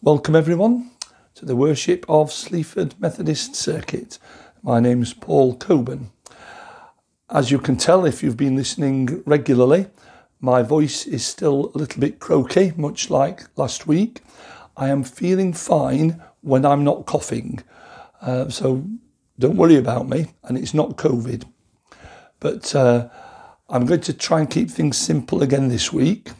Welcome everyone to the worship of Sleaford Methodist Circuit. My name's Paul Coburn. As you can tell if you've been listening regularly, my voice is still a little bit croaky, much like last week. I am feeling fine when I'm not coughing, so don't worry about me, and it's not COVID. But I'm going to try and keep things simple again this week.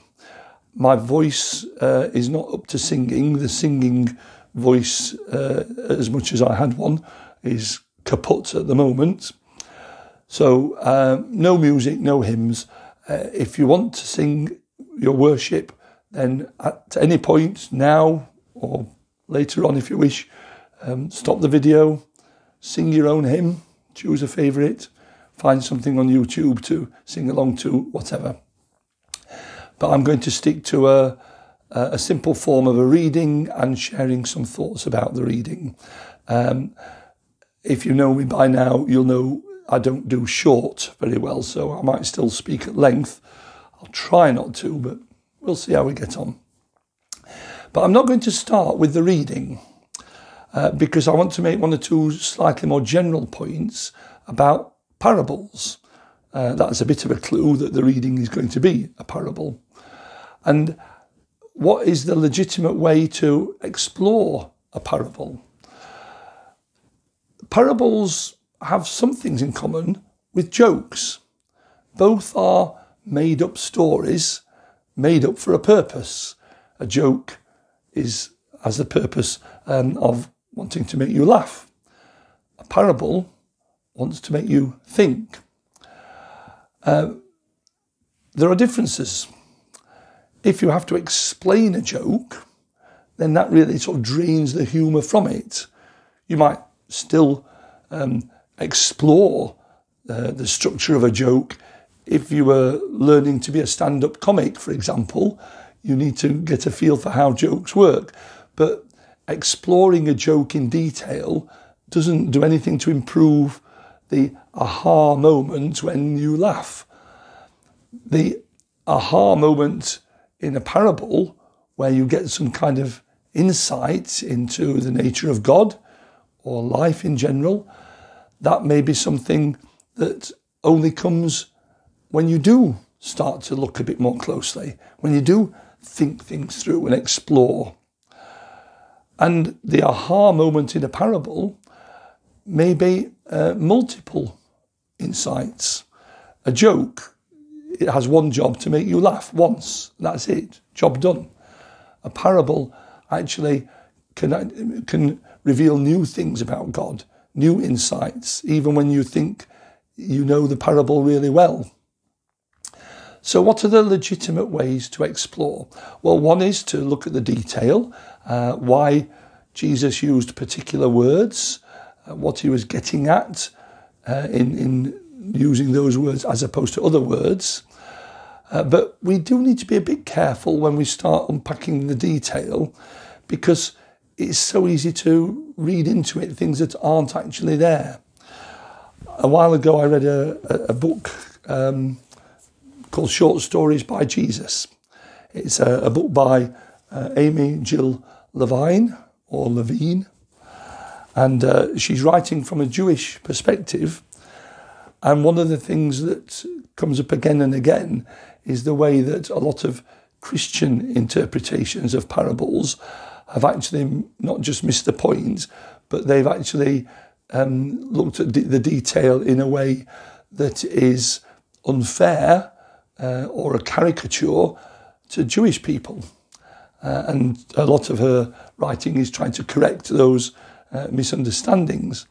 My voice is not up to singing. The singing voice, as much as I had one, is kaput at the moment. So no music, no hymns. If you want to sing your worship, then at any point now or later on if you wish, stop the video, sing your own hymn, choose a favourite, find something on YouTube to sing along to, whatever. But I'm going to stick to a simple form of a reading and sharing some thoughts about the reading. If you know me by now, you'll know I don't do short very well, so I might still speak at length. I'll try not to, but we'll see how we get on. But I'm not going to start with the reading because I want to make one or two slightly more general points about parables. That's a bit of a clue that the reading is going to be a parable. And what is the legitimate way to explore a parable? Parables have some things in common with jokes. Both are made-up stories, made up for a purpose. A joke has the purpose of wanting to make you laugh. A parable wants to make you think. There are differences. If you have to explain a joke, then that really sort of drains the humour from it. You might still explore the structure of a joke. If you were learning to be a stand-up comic, for example, you need to get a feel for how jokes work. But exploring a joke in detail doesn't do anything to improve the aha moment when you laugh. The aha moment in a parable, where you get some kind of insight into the nature of God or life in general, that may be something that only comes when you do start to look a bit more closely, when you do think things through and explore. And the aha moment in a parable may be multiple insights. A joke, it has one job, to make you laugh once. That's it. Job done. A parable actually can reveal new things about God, new insights, even when you think you know the parable really well. So what are the legitimate ways to explore? Well, one is to look at the detail, why Jesus used particular words, what he was getting at in using those words as opposed to other words. But we do need to be a bit careful when we start unpacking the detail, because it's so easy to read into it things that aren't actually there. A while ago I read a book called Short Stories by Jesus. It's a book by Amy Jill Levine, or Levine, and she's writing from a Jewish perspective. And one of the things that comes up again and again is the way that a lot of Christian interpretations of parables have actually not just missed the point, but they've actually looked at the detail in a way that is unfair or a caricature to Jewish people. And a lot of her writing is trying to correct those misunderstandings.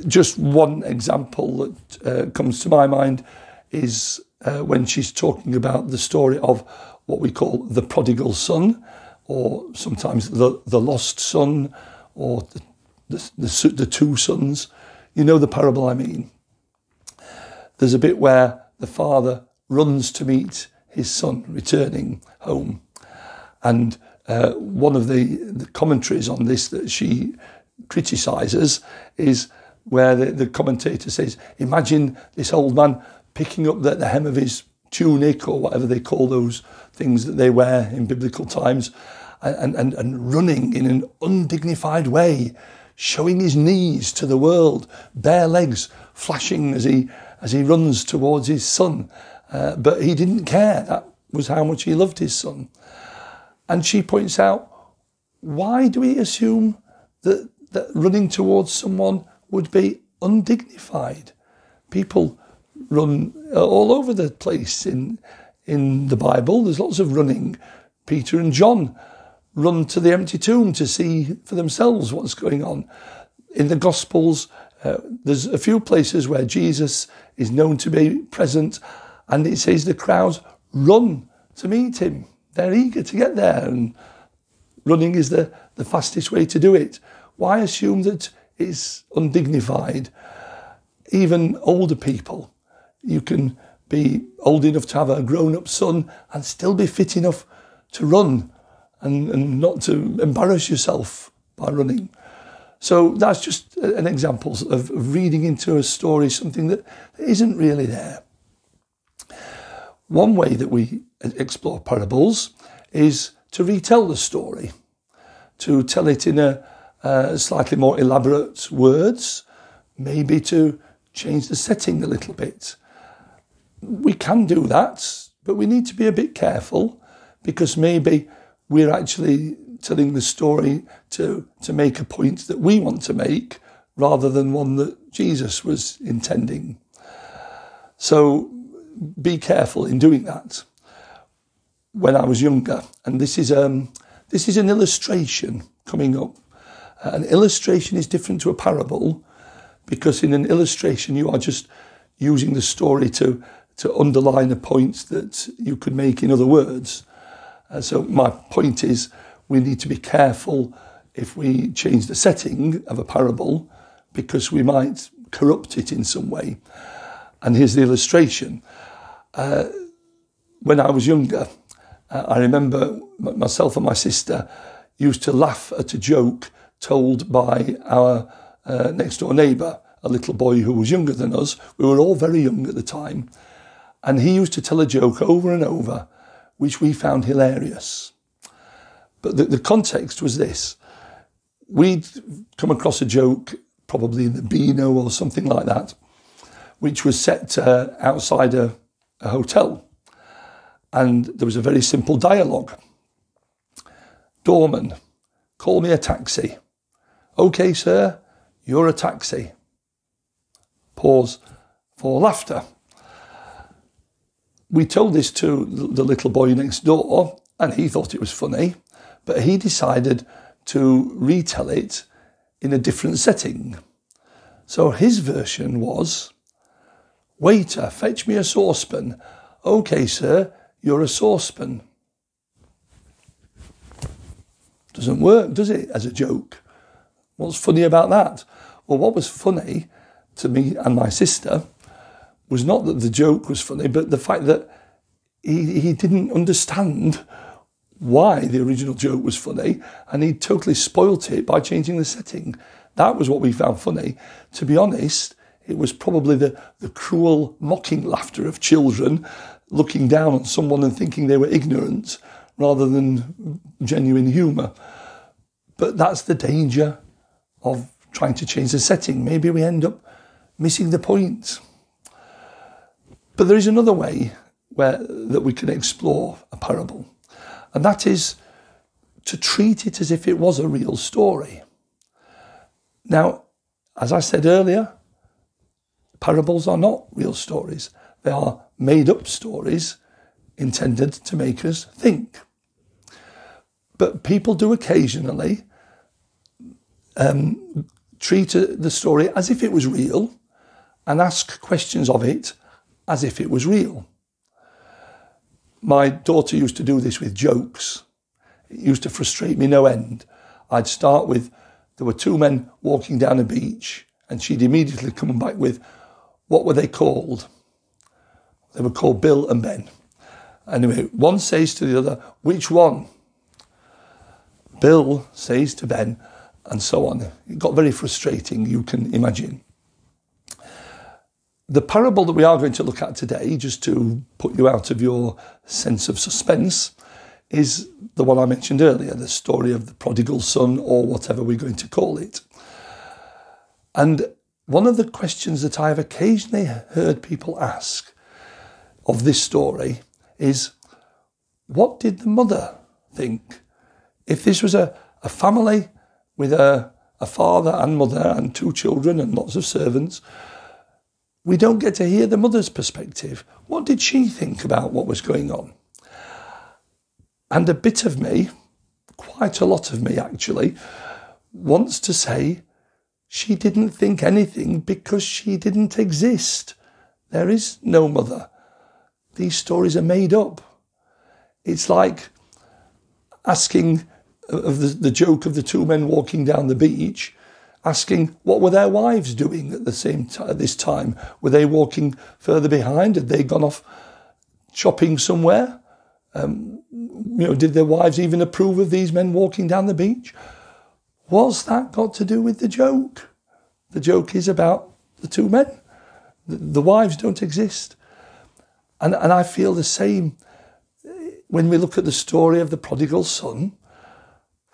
Just one example that comes to my mind is when she's talking about the story of what we call the prodigal son, or sometimes the lost son, or the two sons. You know the parable I mean. There's a bit where the father runs to meet his son returning home. And one of the commentaries on this that she criticises is where the commentator says, imagine this old man picking up the hem of his tunic, or whatever they call those things that they wear in biblical times, and running in an undignified way, showing his knees to the world, bare legs flashing as he runs towards his son. But he didn't care. That was how much he loved his son. And she points out, why do we assume that running towards someone would be undignified? People run all over the place in the Bible. There's lots of running. Peter and John run to the empty tomb to see for themselves what's going on. In the Gospels, there's a few places where Jesus is known to be present, and it says the crowds run to meet him. They're eager to get there, and running is the fastest way to do it. Why assume that it's undignified? Even older people, you can be old enough to have a grown-up son and still be fit enough to run and not to embarrass yourself by running. So that's just an example of reading into a story something that isn't really there. One way that we explore parables is to retell the story, to tell it in a slightly more elaborate words, maybe to change the setting a little bit. We can do that, but we need to be a bit careful, because maybe we're actually telling the story to make a point that we want to make rather than one that Jesus was intending. So be careful in doing that. When I was younger, and this is an illustration coming up. An illustration is different to a parable, because in an illustration you are just using the story to underline a point that you could make in other words. So my point is, we need to be careful if we change the setting of a parable, because we might corrupt it in some way. And here's the illustration. When I was younger, I remember myself and my sister used to laugh at a joke told by our next door neighbour, a little boy who was younger than us. We were all very young at the time. And he used to tell a joke over and over, which we found hilarious. But the context was this. We'd come across a joke, probably in the Beano or something like that, which was set outside a hotel. And there was a very simple dialogue. Doorman, call me a taxi. OK, sir, you're a taxi. Pause for laughter. We told this to the little boy next door, and he thought it was funny, but he decided to retell it in a different setting. So his version was, waiter, fetch me a saucepan. OK, sir, you're a saucepan. Doesn't work, does it, as a joke? What's funny about that? Well, what was funny to me and my sister was not that the joke was funny, but the fact that he didn't understand why the original joke was funny, and he totally spoilt it by changing the setting. That was what we found funny. To be honest, it was probably the cruel, mocking laughter of children looking down on someone and thinking they were ignorant, rather than genuine humour. But that's the danger of trying to change the setting. Maybe we end up missing the point. But there is another way that we can explore a parable, and that is to treat it as if it was a real story. Now, as I said earlier, parables are not real stories. They are made-up stories intended to make us think. But people do occasionally treat the story as if it was real and ask questions of it as if it was real. My daughter used to do this with jokes. It used to frustrate me no end. I'd start with, there were two men walking down a beach, and she'd immediately come back with, what were they called? They were called Bill and Ben. Anyway, one says to the other, which one? Bill says to Ben, and so on. It got very frustrating, you can imagine. The parable that we are going to look at today, just to put you out of your sense of suspense, is the one I mentioned earlier, the story of the prodigal son, or whatever we're going to call it. And one of the questions that I have occasionally heard people ask of this story is, what did the mother think? If this was a family with a father and mother and 2 children and lots of servants, we don't get to hear the mother's perspective. What did she think about what was going on? And a bit of me, quite a lot of me actually, wants to say she didn't think anything because she didn't exist. There is no mother. These stories are made up. It's like asking of the joke of the 2 men walking down the beach, asking what were their wives doing at this time? Were they walking further behind? Had they gone off shopping somewhere? Did their wives even approve of these men walking down the beach? What's that got to do with the joke? The joke is about the 2 men. The wives don't exist. And I feel the same when we look at the story of the prodigal son.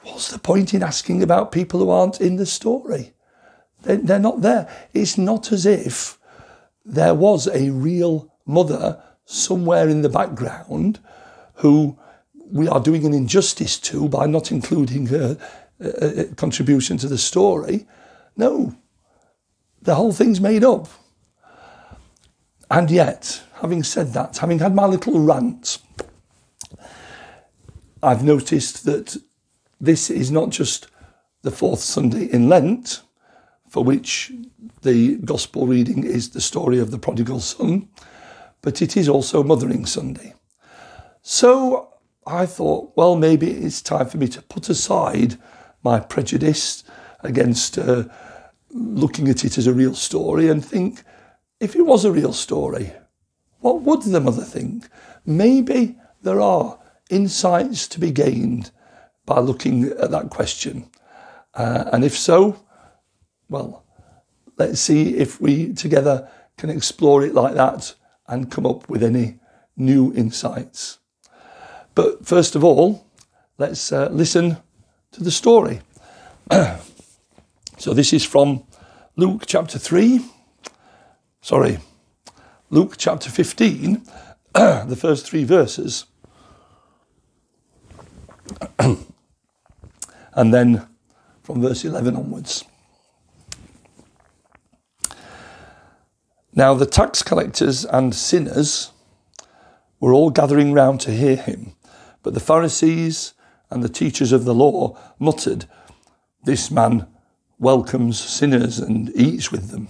What's the point in asking about people who aren't in the story? They're not there. It's not as if there was a real mother somewhere in the background who we are doing an injustice to by not including her contribution to the story. No, the whole thing's made up. And yet, having said that, having had my little rant, I've noticed that this is not just the 4th Sunday in Lent, for which the Gospel reading is the story of the prodigal son, but it is also Mothering Sunday. So I thought, well, maybe it's time for me to put aside my prejudice against looking at it as a real story and think, if it was a real story, what would the mother think? Maybe there are insights to be gained by looking at that question. And if so, well, let's see if we together can explore it like that and come up with any new insights. But first of all, let's listen to the story. So this is from Luke chapter 15, the first 3 verses. And then from verse 11 onwards. Now the tax collectors and sinners were all gathering round to hear him, but the Pharisees and the teachers of the law muttered, "This man welcomes sinners and eats with them."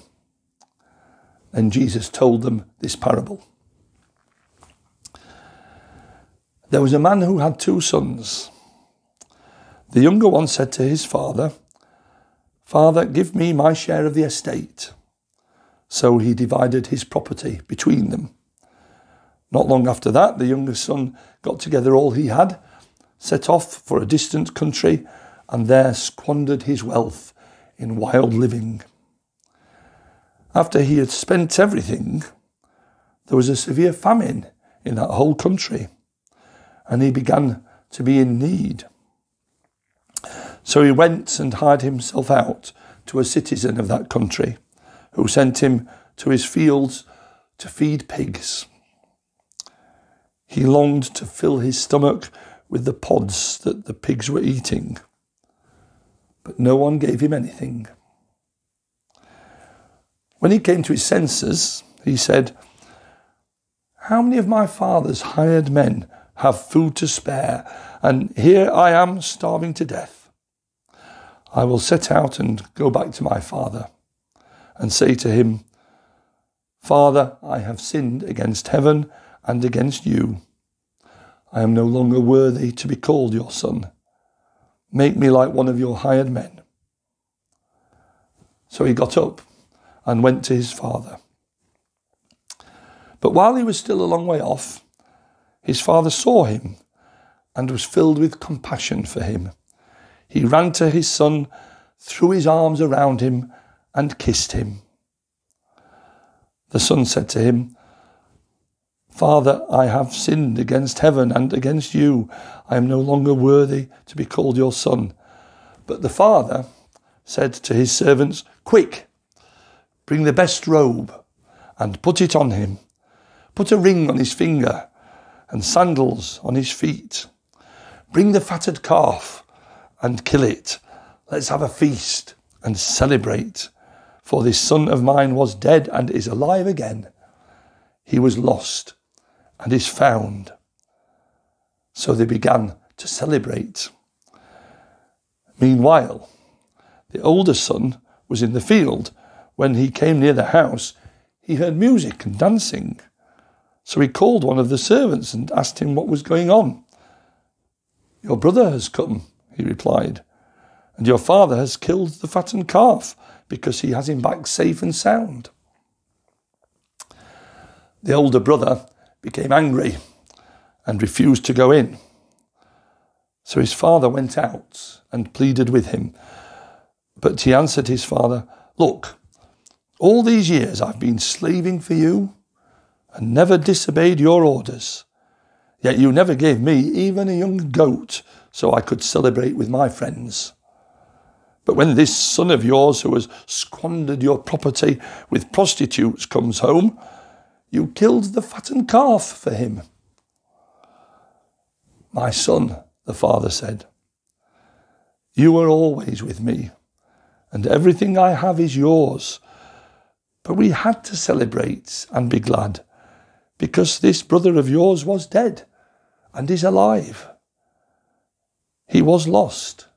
Then Jesus told them this parable. There was a man who had 2 sons. The younger one said to his father, "Father, give me my share of the estate." So he divided his property between them. Not long after that, the younger son got together all he had, set off for a distant country, and there squandered his wealth in wild living. After he had spent everything, there was a severe famine in that whole country, and he began to be in need. So he went and hired himself out to a citizen of that country, who sent him to his fields to feed pigs. He longed to fill his stomach with the pods that the pigs were eating, but no one gave him anything. When he came to his senses, he said, "How many of my father's hired men have food to spare, and here I am starving to death? I will set out and go back to my father and say to him, 'Father, I have sinned against heaven and against you. I am no longer worthy to be called your son. Make me like one of your hired men.' So he got up and went to his father. But while he was still a long way off, his father saw him and was filled with compassion for him. He ran to his son, threw his arms around him, and kissed him. The son said to him, Father, I have sinned against heaven and against you. I am no longer worthy to be called your son. But the father said to his servants, quick, bring the best robe and put it on him. Put a ring on his finger and sandals on his feet. Bring the fatted calf and kill it. Let's have a feast and celebrate. For this son of mine was dead and is alive again. He was lost and is found. So they began to celebrate. Meanwhile, the older son was in the field. When he came near the house, he heard music and dancing. So he called one of the servants and asked him what was going on. Your brother has come, he replied, and your father has killed the fattened calf because he has him back safe and sound. The older brother became angry and refused to go in. So his father went out and pleaded with him. But he answered his father, look, all these years I've been slaving for you and never disobeyed your orders. Yet you never gave me even a young goat so I could celebrate with my friends. But when this son of yours who has squandered your property with prostitutes comes home, you killed the fattened calf for him. My son, the father said, you are always with me, and everything I have is yours. But we had to celebrate and be glad, because this brother of yours was dead and is alive. He was lost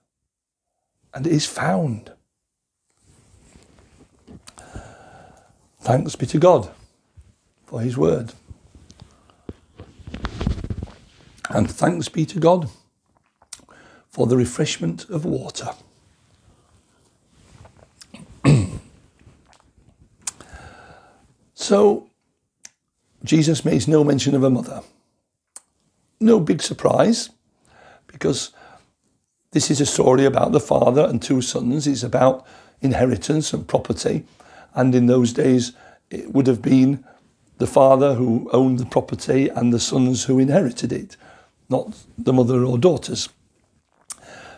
and is found. Thanks be to God for his word. And thanks be to God for the refreshment of water. So, Jesus makes no mention of a mother. No big surprise, because this is a story about the father and two sons. It's about inheritance and property. And in those days, it would have been the father who owned the property and the sons who inherited it, not the mother or daughters.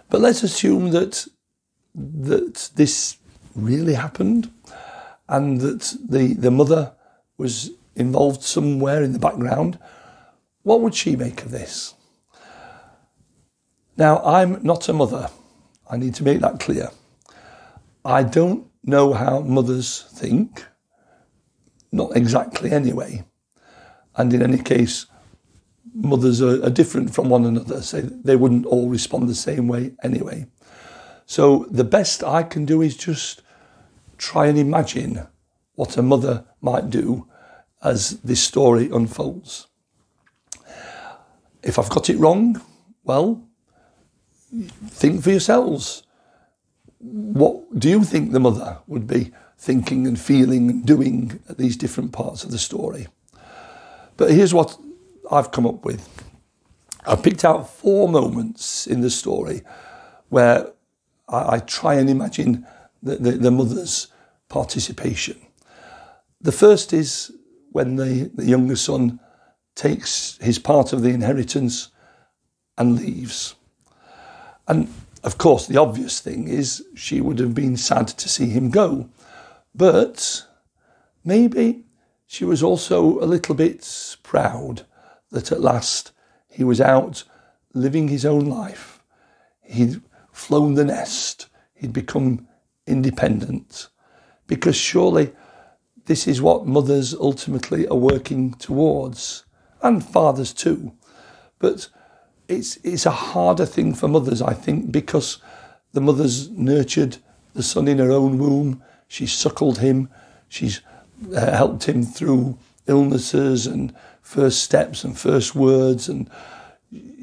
But let's assume that this really happened and that the mother was involved somewhere in the background. What would she make of this? Now, I'm not a mother. I need to make that clear. I don't know how mothers think. Not exactly anyway. And in any case, mothers are different from one another, so they wouldn't all respond the same way anyway. So the best I can do is just try and imagine what a mother might do as this story unfolds. If I've got it wrong, well, think for yourselves. What do you think the mother would be thinking and feeling and doing at these different parts of the story? But here's what I've come up with. I've picked out 4 moments in the story where I try and imagine the mother's participation. The first is when the younger son takes his part of the inheritance and leaves. And of course, the obvious thing is she would have been sad to see him go. But maybe she was also a little bit proud that at last he was out living his own life. He'd flown the nest. He'd become independent. Because surely this is what mothers ultimately are working towards, and fathers too. But it's a harder thing for mothers, I think, because the mother's nurtured the son in her own womb. She's suckled him. She's helped him through illnesses and first steps and first words, and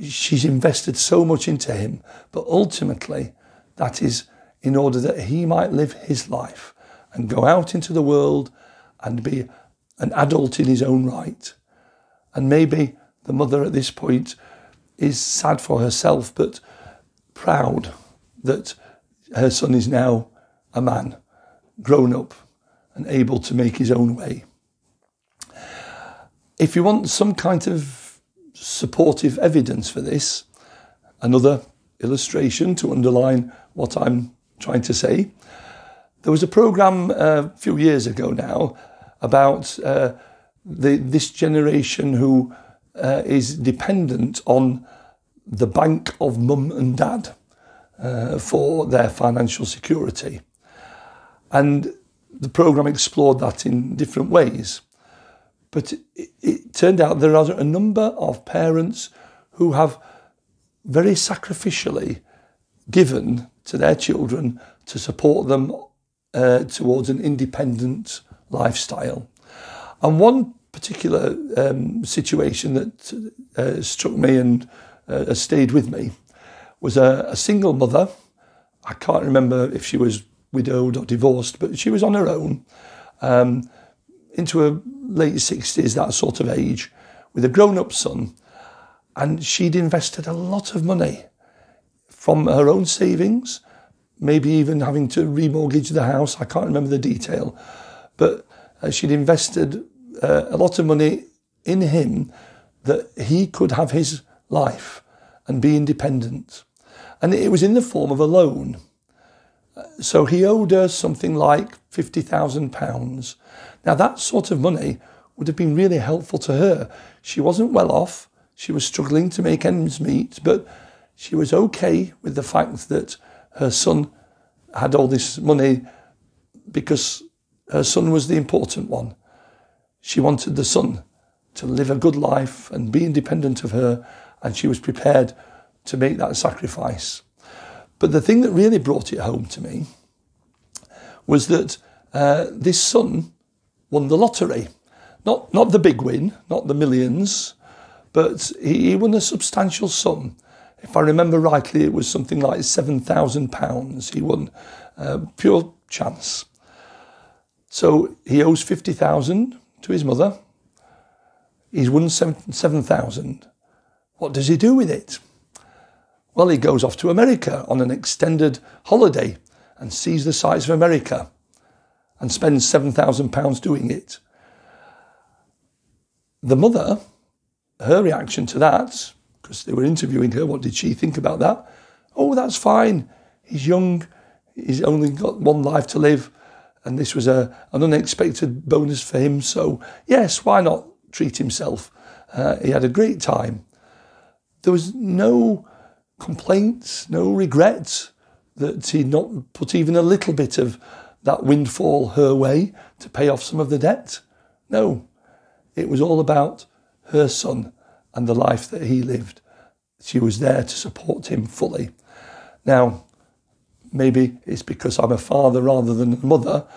she's invested so much into him. But ultimately, that is in order that he might live his life and go out into the world and be an adult in his own right. And maybe the mother at this point is sad for herself, but proud that her son is now a man, grown up and able to make his own way. If you want some kind of supportive evidence for this, another illustration to underline what I'm trying to say, there was a programme a few years ago now about this generation who is dependent on the bank of mum and dad for their financial security. And the programme explored that in different ways. But it turned out there are a number of parents who have very sacrificially given to their children to support them towards an independent lifestyle. And one particular situation that struck me and stayed with me was a single mother. I can't remember if she was widowed or divorced, but she was on her own, into her late 60s, that sort of age, with a grown-up son. And she'd invested a lot of money from her own savings, maybe even having to remortgage the house. I can't remember the detail. But she'd invested a lot of money in him that he could have his life and be independent. And it was in the form of a loan. So he owed her something like £50,000. Now that sort of money would have been really helpful to her. She wasn't well off. She was struggling to make ends meet, but she was okay with the fact that her son had all this money because her son was the important one. She wanted the son to live a good life and be independent of her, and she was prepared to make that sacrifice. But the thing that really brought it home to me was that this son won the lottery. Not the big win, not the millions, but he won a substantial sum. If I remember rightly, it was something like £7,000 he won, pure chance. So he owes £50,000 to his mother. He's won £7,000. What does he do with it? Well, he goes off to America on an extended holiday and sees the sights of America and spends £7,000 doing it. The mother, her reaction to that, because they were interviewing her, what did she think about that? Oh, that's fine. He's young. He's only got one life to live. And this was an unexpected bonus for him. So, yes, why not treat himself? He had a great time. There was no complaints, no regrets that he'd not put even a little bit of that windfall her way to pay off some of the debt. No, it was all about her son and the life that he lived. She was there to support him fully. Now, maybe it's because I'm a father rather than a mother,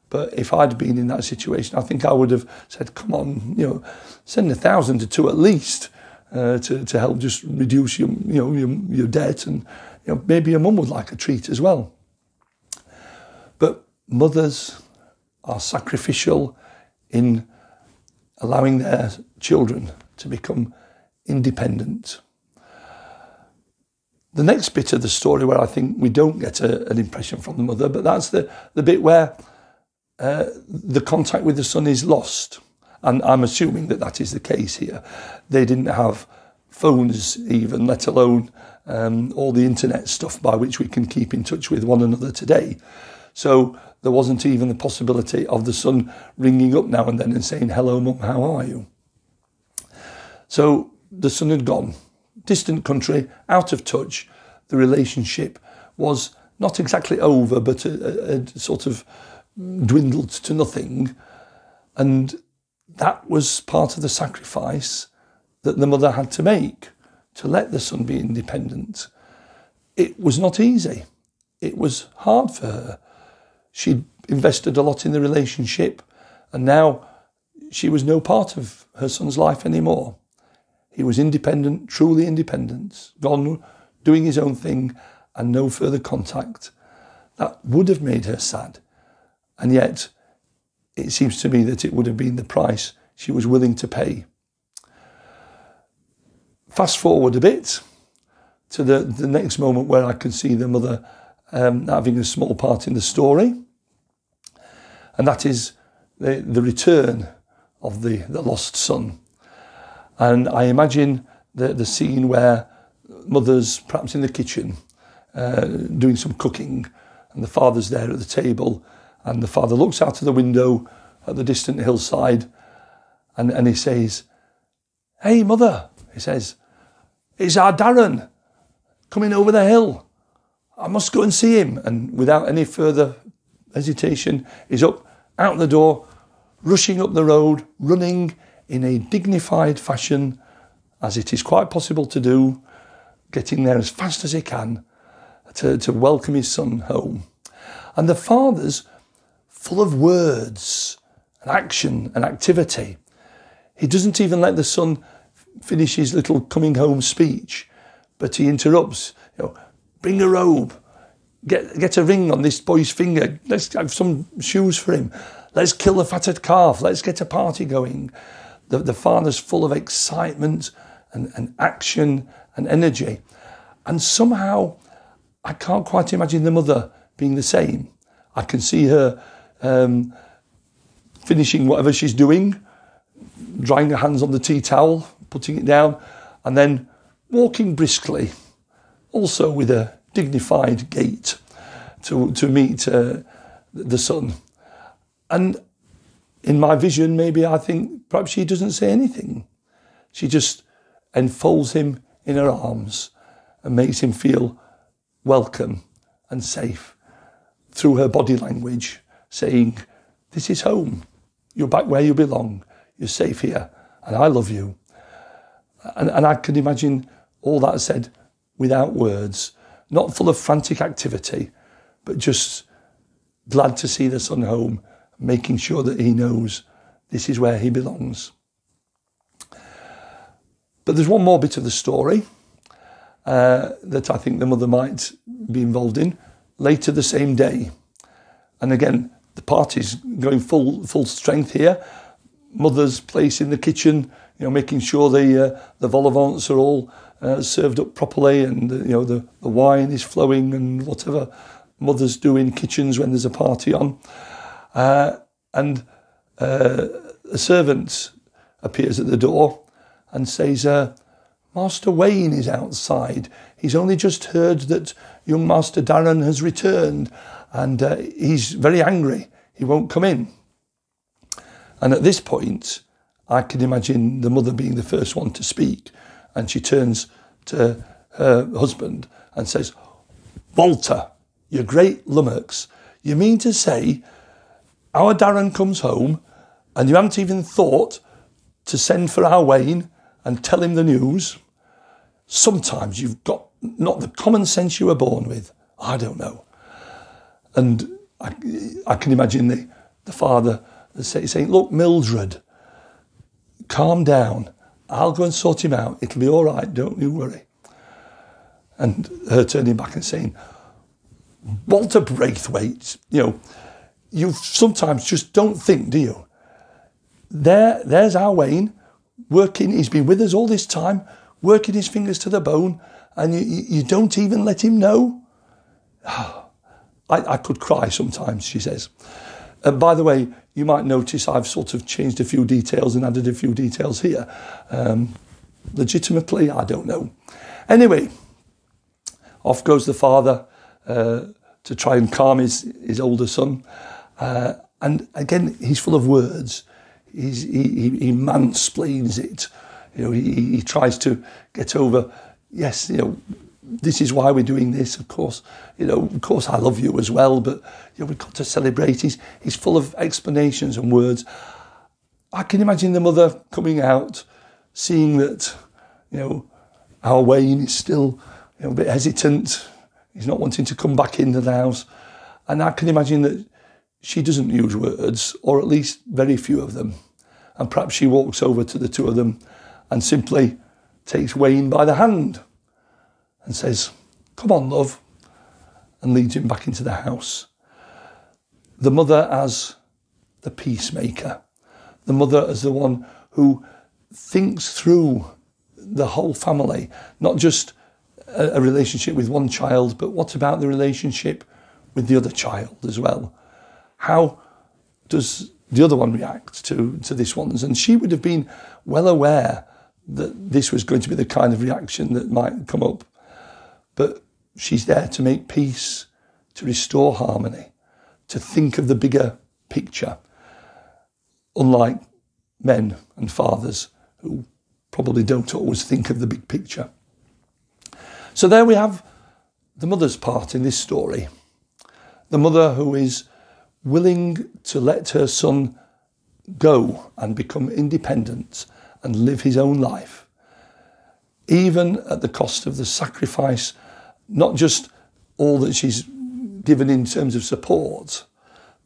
but if I'd been in that situation, I think I would have said, come on, send 1,000 or 2 at least to help just reduce your debt, and maybe your mum would like a treat as well. But mothers are sacrificial in allowing their children to become independent. The next bit of the story where I think we don't get an impression from the mother, but that's the bit where the contact with the son is lost. And I'm assuming that is the case here. They didn't have phones even, let alone all the internet stuff by which we can keep in touch with one another today. So there wasn't even the possibility of the son ringing up now and then and saying, hello, mum, how are you? So the son had gone. Distant country, out of touch. The relationship was not exactly over, but a sort of dwindled to nothing. And that was part of the sacrifice that the mother had to make to let the son be independent. It was not easy. It was hard for her. She'd invested a lot in the relationship, and now she was no part of her son's life anymore. He was independent, truly independent, gone doing his own thing and no further contact. That would have made her sad. And yet it seems to me that it would have been the price she was willing to pay. Fast forward a bit to the next moment where I can see the mother having a small part in the story. And that is the return of the lost son. And I imagine the scene where mother's perhaps in the kitchen doing some cooking, and the father's there at the table, and the father looks out of the window at the distant hillside, and he says, "Hey, mother," he says, "it's our Darren coming over the hill. I must go and see him." And without any further hesitation, he's up, out the door, rushing up the road, running in a dignified fashion, as it is quite possible to do, getting there as fast as he can to welcome his son home. And the father's full of words and action and activity. He doesn't even let the son finish his little coming home speech, but he interrupts, "Bring a robe, get a ring on this boy's finger, let's have some shoes for him, let's kill the fatted calf, let's get a party going." The father's full of excitement and action and energy. And somehow I can't quite imagine the mother being the same. I can see her finishing whatever she's doing, drying her hands on the tea towel, putting it down, and then walking briskly, also with a dignified gait, to meet the son. And in my vision, maybe I think perhaps she doesn't say anything. She just enfolds him in her arms and makes him feel welcome and safe through her body language, saying, "This is home. You're back where you belong. You're safe here, and I love you." And I can imagine all that said without words, not full of frantic activity, but just glad to see the son home, making sure that he knows this is where he belongs. But there's one more bit of the story that I think the mother might be involved in later the same day. And again, the party's going full strength here. Mother's place in the kitchen, making sure the vol au vents are all served up properly, and the wine is flowing, and whatever mothers do in kitchens when there's a party on. And a servant appears at the door and says, "Master Wayne is outside. He's only just heard that young Master Darren has returned, and he's very angry. He won't come in." And at this point, I can imagine the mother being the first one to speak, and she turns to her husband and says, "Walter, you great lummox, you mean to say our Darren comes home and you haven't even thought to send for our Wayne and tell him the news? Sometimes you've got not the common sense you were born with. I don't know." And I can imagine the father saying, "Look, Mildred, calm down. I'll go and sort him out. It'll be all right. Don't you worry." And her turning back and saying, "Walter Braithwaite, you sometimes just don't think, do you? There's our Wayne, working. He's been with us all this time, working his fingers to the bone, and you don't even let him know?" I could cry sometimes, she says. By the way, you might notice I've sort of changed a few details and added a few details here. Legitimately, I don't know. Anyway, off goes the father to try and calm his older son. And again, he's full of words. He mansplains it. He tries to get over, yes, this is why we're doing this, of course. Of course I love you as well, but we've got to celebrate. He's full of explanations and words. I can imagine the mother coming out, seeing that, our Wayne is still a bit hesitant. He's not wanting to come back into the house. And I can imagine that she doesn't use words, or at least very few of them. And perhaps she walks over to the two of them and simply takes Wayne by the hand and says, "Come on, love," and leads him back into the house. The mother as the peacemaker. The mother as the one who thinks through the whole family, not just a relationship with one child, but what about the relationship with the other child as well? How does the other one react to this one's? And she would have been well aware that this was going to be the kind of reaction that might come up. But she's there to make peace, to restore harmony, to think of the bigger picture, unlike men and fathers who probably don't always think of the big picture. So there we have the mother's part in this story. The mother who is willing to let her son go and become independent and live his own life, even at the cost of the sacrifice, not just all that she's given in terms of support,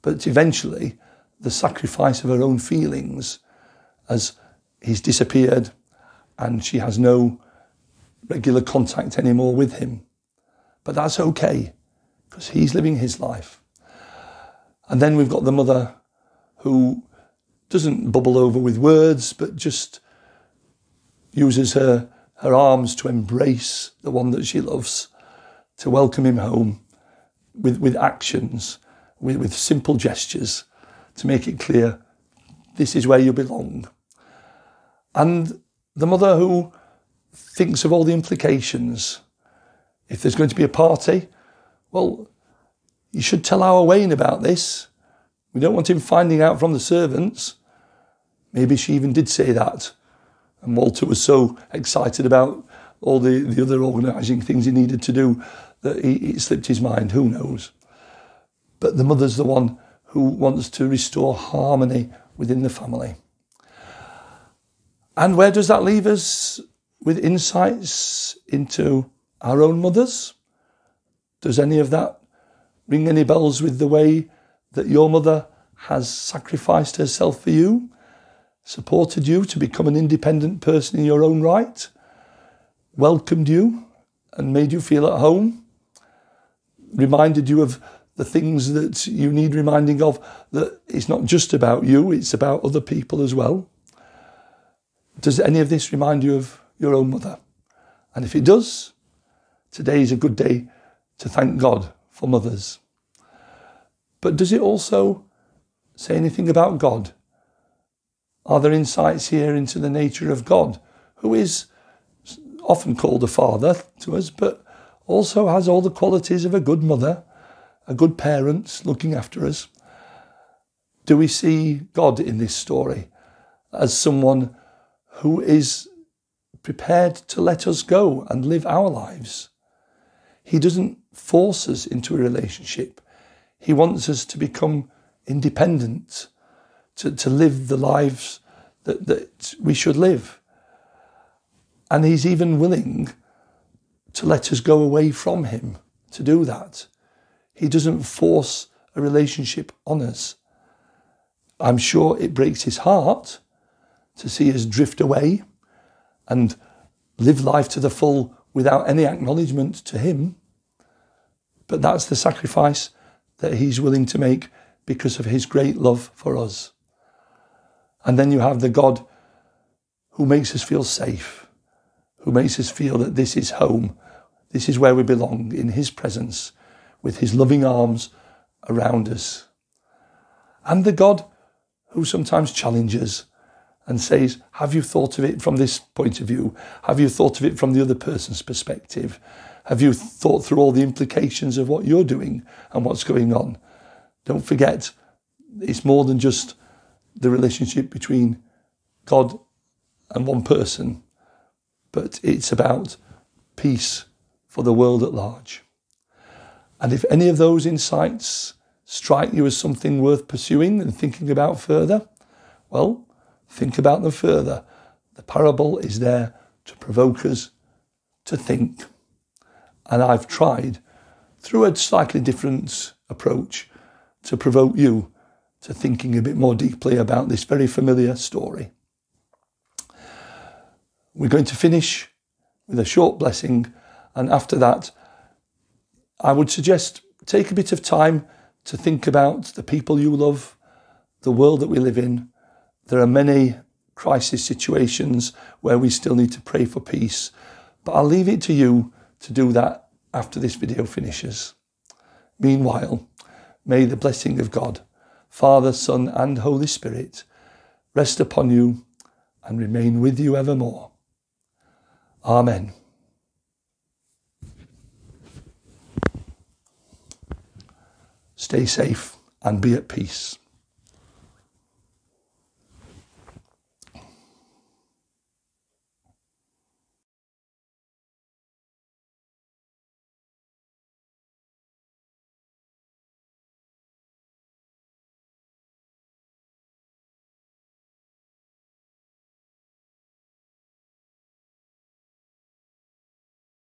but eventually the sacrifice of her own feelings as he's disappeared and she has no regular contact anymore with him. But that's okay, because he's living his life. And then we've got the mother who doesn't bubble over with words, but just uses her arms to embrace the one that she loves, to welcome him home with actions, with simple gestures, to make it clear, this is where you belong. And the mother who thinks of all the implications. If there's going to be a party, well, you should tell our Wayne about this. We don't want him finding out from the servants. Maybe she even did say that. And Walter was so excited about all the other organising things he needed to do that it slipped his mind, who knows. But the mother's the one who wants to restore harmony within the family. And where does that leave us with insights into our own mothers? Does any of that ring any bells with the way that your mother has sacrificed herself for you, supported you to become an independent person in your own right, welcomed you and made you feel at home, reminded you of the things that you need reminding of, that it's not just about you, it's about other people as well? Does any of this remind you of your own mother? And if it does, today is a good day to thank God for mothers. But does it also say anything about God? Are there insights here into the nature of God, who is often called a father to us, but also has all the qualities of a good mother, a good parent looking after us? Do we see God in this story as someone who is prepared to let us go and live our lives? He doesn't force us into a relationship. He wants us to become independent, to live the lives that we should live. And he's even willing to let us go away from him to do that. He doesn't force a relationship on us. I'm sure it breaks his heart to see us drift away and live life to the full without any acknowledgement to him. But that's the sacrifice that he's willing to make because of his great love for us. And then you have the God who makes us feel safe, who makes us feel that this is home, this is where we belong, in his presence, with his loving arms around us. And the God who sometimes challenges and says, have you thought of it from this point of view? Have you thought of it from the other person's perspective? Have you thought through all the implications of what you're doing and what's going on? Don't forget, it's more than just the relationship between God and one person, but it's about peace for the world at large. And if any of those insights strike you as something worth pursuing and thinking about further, well, think about them further. The parable is there to provoke us to think. And I've tried, through a slightly different approach, to provoke you to thinking a bit more deeply about this very familiar story. We're going to finish with a short blessing, and after that, I would suggest take a bit of time to think about the people you love, the world that we live in. There are many crisis situations where we still need to pray for peace, but I'll leave it to you to do that after this video finishes. Meanwhile, may the blessing of God, Father, Son, and Holy Spirit rest upon you and remain with you evermore. Amen. Stay safe and be at peace.